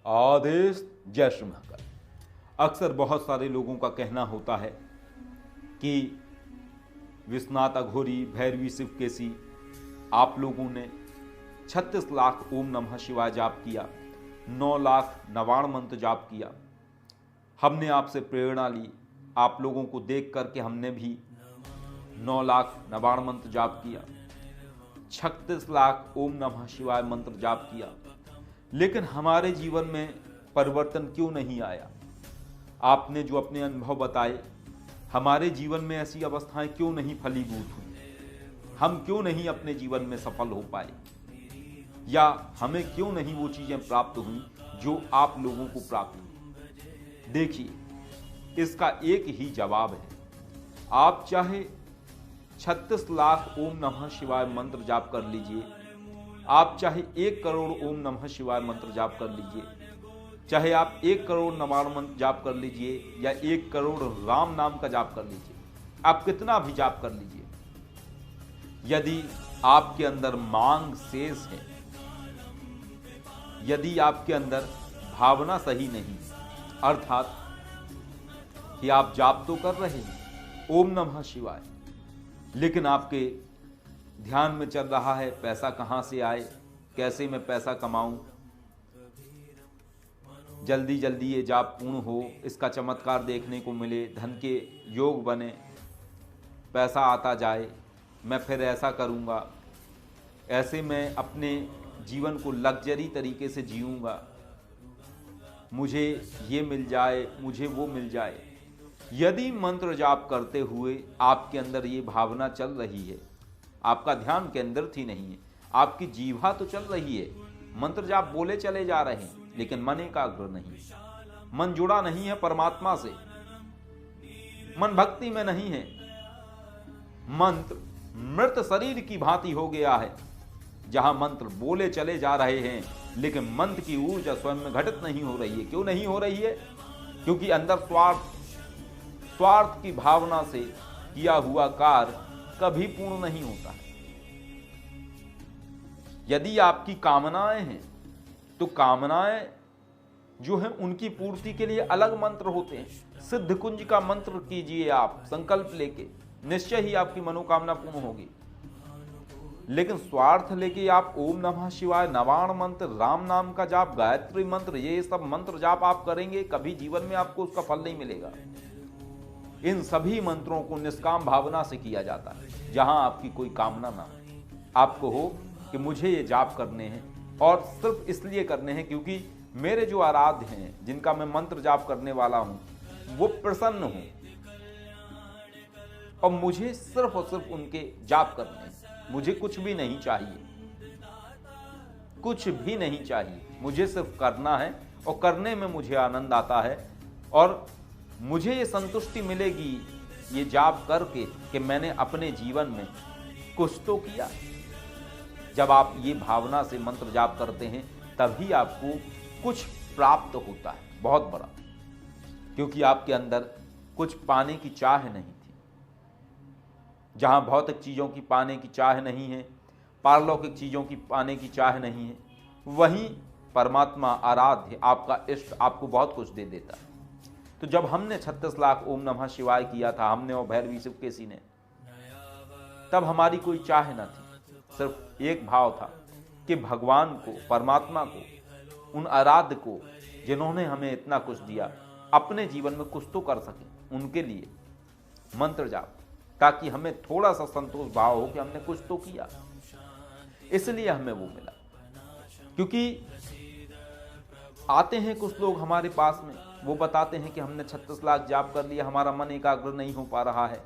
आदेश जय श्री महाकाल। अक्सर बहुत सारे लोगों का कहना होता है कि विश्वनाथ अघोरी, भैरवी, शिवकेशी, आप लोगों ने 36 लाख ओम नमः शिवाय जाप किया, 9 लाख नवाण मंत्र जाप किया। हमने आपसे प्रेरणा ली, आप लोगों को देख करके हमने भी 9 लाख नवाण मंत्र जाप किया, 36 लाख ओम नमः शिवाय मंत्र जाप किया, लेकिन हमारे जीवन में परिवर्तन क्यों नहीं आया? आपने जो अपने अनुभव बताए, हमारे जीवन में ऐसी अवस्थाएं क्यों नहीं फलीभूत हुई? हम क्यों नहीं अपने जीवन में सफल हो पाए? या हमें क्यों नहीं वो चीजें प्राप्त हुई जो आप लोगों को प्राप्त हुई? देखिए, इसका एक ही जवाब है। आप चाहे 36 लाख ओम नमः शिवाय मंत्र जाप कर लीजिए, आप चाहे 1 करोड़ ओम नमः शिवाय मंत्र जाप कर लीजिए, चाहे आप 1 करोड़ नवाण मंत्र जाप कर लीजिए या 1 करोड़ राम नाम का जाप कर लीजिए, आप कितना भी जाप कर लीजिए, यदि आपके अंदर मांग शेष है, यदि आपके अंदर भावना सही नहीं, अर्थात कि आप जाप तो कर रहे हैं ओम नमः शिवाय, लेकिन आपके ध्यान में चल रहा है पैसा कहां से आए, कैसे मैं पैसा कमाऊं, जल्दी जल्दी ये जाप पूर्ण हो, इसका चमत्कार देखने को मिले, धन के योग बने, पैसा आता जाए, मैं फिर ऐसा करूंगा, ऐसे मैं अपने जीवन को लग्जरी तरीके से जीऊंगा, मुझे ये मिल जाए, मुझे वो मिल जाए। यदि मंत्र जाप करते हुए आपके अंदर ये भावना चल रही है, आपका ध्यान केंद्रित ही नहीं है, आपकी जीवा तो चल रही है, मंत्र जाप बोले चले जा रहे हैं, लेकिन मन एकाग्र नहीं, मन जुड़ा नहीं है परमात्मा से, मन भक्ति में नहीं है, मंत्र मृत शरीर की भांति हो गया है, जहां मंत्र बोले चले जा रहे हैं, लेकिन मंत्र की ऊर्जा स्वयं में घटित नहीं हो रही है। क्यों नहीं हो रही है? क्योंकि अंदर स्वार्थ की भावना से किया हुआ कार्य कभी पूर्ण नहीं होता है। यदि आपकी कामनाएं हैं तो कामनाएं जो हैं उनकी पूर्ति के लिए अलग मंत्र होते हैं। सिद्ध कुंज का मंत्र कीजिए, आप संकल्प लेके, निश्चय ही आपकी मनोकामना पूर्ण होगी। लेकिन स्वार्थ लेके आप ओम नमः शिवाय, नवाण मंत्र, राम नाम का जाप, गायत्री मंत्र, ये सब मंत्र जाप आप करेंगे, कभी जीवन में आपको उसका फल नहीं मिलेगा। इन सभी मंत्रों को निष्काम भावना से किया जाता है, जहां आपकी कोई कामना ना हो, आपको हो कि मुझे ये जाप करने हैं और सिर्फ इसलिए करने हैं क्योंकि मेरे जो आराध्य हैं, जिनका मैं मंत्र जाप करने वाला हूं, वो प्रसन्न हो और मुझे सिर्फ और सिर्फ उनके जाप करने हैं। मुझे कुछ भी नहीं चाहिए, कुछ भी नहीं चाहिए, मुझे सिर्फ करना है और करने में मुझे आनंद आता है और मुझे ये संतुष्टि मिलेगी ये जाप करके कि मैंने अपने जीवन में कुछ तो किया। जब आप ये भावना से मंत्र जाप करते हैं तभी आपको कुछ प्राप्त होता है, बहुत बड़ा, क्योंकि आपके अंदर कुछ पाने की चाह नहीं थी। जहां भौतिक चीजों की पाने की चाह नहीं है, पारलौकिक चीजों की पाने की चाह नहीं है, वहीं परमात्मा आराध्य, आपका इष्ट आपको बहुत कुछ दे देता है। तो जब हमने 36 लाख ओम नमः शिवाय किया था, हमने और भैरवी शिवकेशी ने, तब हमारी कोई चाह न थी, सिर्फ एक भाव था कि भगवान को, परमात्मा को, उन आराध्य को जिन्होंने हमें इतना कुछ दिया, अपने जीवन में कुछ तो कर सके, उनके लिए मंत्र जाप, ताकि हमें थोड़ा सा संतोष भाव हो कि हमने कुछ तो किया। इसलिए हमें वो मिला। क्योंकि आते हैं कुछ लोग हमारे पास में, वो बताते हैं कि हमने 36 लाख जाप कर लिया, हमारा मन एकाग्र नहीं हो पा रहा है,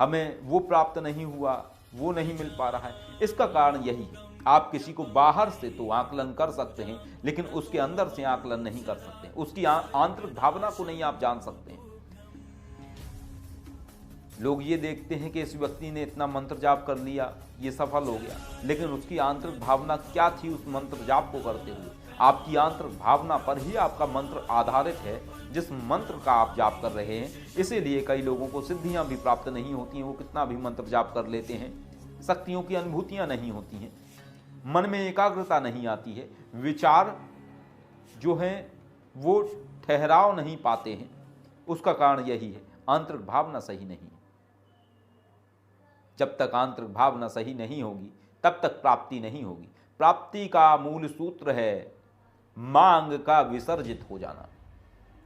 हमें वो प्राप्त नहीं हुआ, वो नहीं मिल पा रहा है। इसका कारण यही है, आप किसी को बाहर से तो आकलन कर सकते हैं, लेकिन उसके अंदर से आकलन नहीं कर सकते, उसकी आंतरिक भावना को नहीं आप जान सकते हैं। लोग ये देखते हैं कि इस व्यक्ति ने इतना मंत्र जाप कर लिया, ये सफल हो गया, लेकिन उसकी आंतरिक भावना क्या थी उस मंत्र जाप को करते हुए? आपकी आंतरिक भावना पर ही आपका मंत्र आधारित है, जिस मंत्र का आप जाप कर रहे हैं। इसीलिए कई लोगों को सिद्धियां भी प्राप्त नहीं होती हैं, वो कितना भी मंत्र जाप कर लेते हैं, शक्तियों की अनुभूतियां नहीं होती हैं, मन में एकाग्रता नहीं आती है, विचार जो हैं वो ठहराव नहीं पाते हैं, उसका कारण यही है, आंतरिक भावना सही नहीं है। जब तक आंतरिक भावना सही नहीं होगी तब तक प्राप्ति नहीं होगी। प्राप्ति का मूल सूत्र है मांग का विसर्जित हो जाना।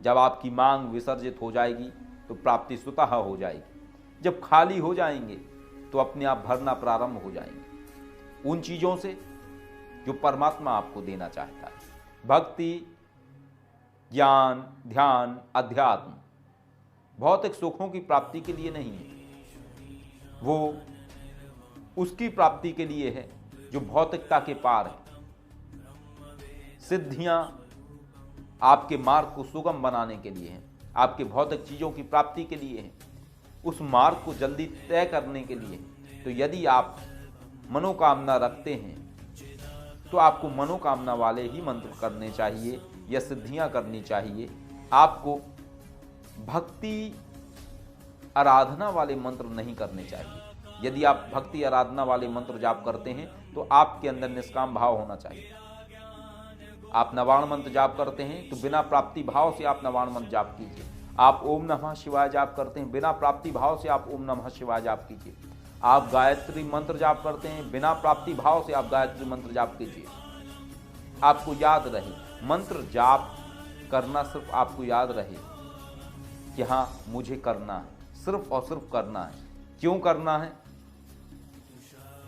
जब आपकी मांग विसर्जित हो जाएगी तो प्राप्ति स्वतः हो जाएगी। जब खाली हो जाएंगे तो अपने आप भरना प्रारंभ हो जाएंगे उन चीजों से जो परमात्मा आपको देना चाहता है। भक्ति, ज्ञान, ध्यान, अध्यात्म भौतिक सुखों की प्राप्ति के लिए नहीं है, वो उसकी प्राप्ति के लिए है जो भौतिकता के पार है। सिद्धियां आपके मार्ग को सुगम बनाने के लिए हैं, आपके भौतिक चीजों की प्राप्ति के लिए हैं, उस मार्ग को जल्दी तय करने के लिए। तो यदि आप मनोकामना रखते हैं तो आपको मनोकामना वाले ही मंत्र करने चाहिए या सिद्धियां करनी चाहिए। आपको भक्ति आराधना वाले मंत्र नहीं करने चाहिए। यदि आप भक्ति आराधना वाले मंत्र जाप करते हैं तो आपके अंदर निष्काम भाव होना चाहिए। आप नवाण मंत्र जाप करते हैं तो बिना प्राप्ति भाव से आप नवाण मंत्र जाप कीजिए। आप ओम नमः शिवाय जाप करते हैं, बिना प्राप्ति भाव से आप ओम नमः शिवाय जाप कीजिए। आप गायत्री मंत्र जाप करते हैं, बिना प्राप्ति भाव से आप गायत्री मंत्र जाप कीजिए। आपको याद रहे, मंत्र जाप करना सिर्फ आपको याद रहे कि हाँ मुझे करना है, सिर्फ और सिर्फ करना है। क्यों करना है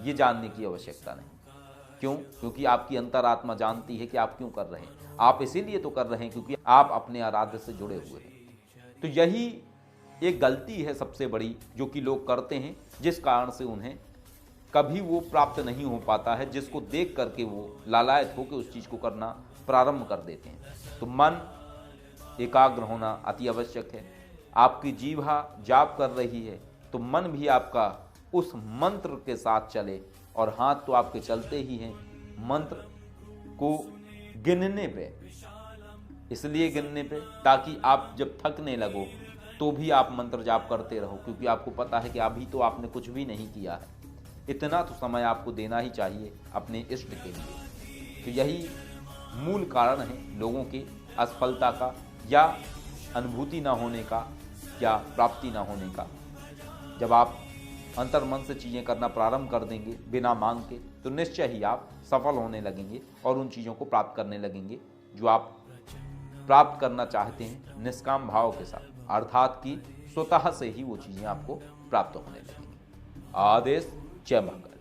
ये जानने की आवश्यकता नहीं। क्यों? क्योंकि आपकी अंतरात्मा जानती है कि आप क्यों कर रहे हैं। आप इसीलिए तो कर रहे हैं क्योंकि आप अपने आराध्य से जुड़े हुए हैं। तो यही एक गलती है सबसे बड़ी जो कि लोग करते हैं, जिस कारण से उन्हें कभी वो प्राप्त नहीं हो पाता है, जिसको देख करके वो लालायत होकर उस चीज़ को करना प्रारंभ कर देते हैं। तो मन एकाग्र होना अति आवश्यक है। आपकी जीवा जाप कर रही है तो मन भी आपका उस मंत्र के साथ चले, और हाथ तो आपके चलते ही हैं मंत्र को गिनने पे। इसलिए गिनने पे ताकि आप जब थकने लगो तो भी आप मंत्र जाप करते रहो, क्योंकि आपको पता है कि अभी तो आपने कुछ भी नहीं किया है। इतना तो समय आपको देना ही चाहिए अपने इष्ट के लिए। तो यही मूल कारण है लोगों की असफलता का, या अनुभूति ना होने का, या प्राप्ति ना होने का। जब आप अंतर्मन से चीज़ें करना प्रारंभ कर देंगे बिना मांग के, तो निश्चय ही आप सफल होने लगेंगे और उन चीज़ों को प्राप्त करने लगेंगे जो आप प्राप्त करना चाहते हैं निष्काम भाव के साथ, अर्थात कि स्वतः से ही वो चीज़ें आपको प्राप्त होने लगेंगी। आदेश। जय मंगल।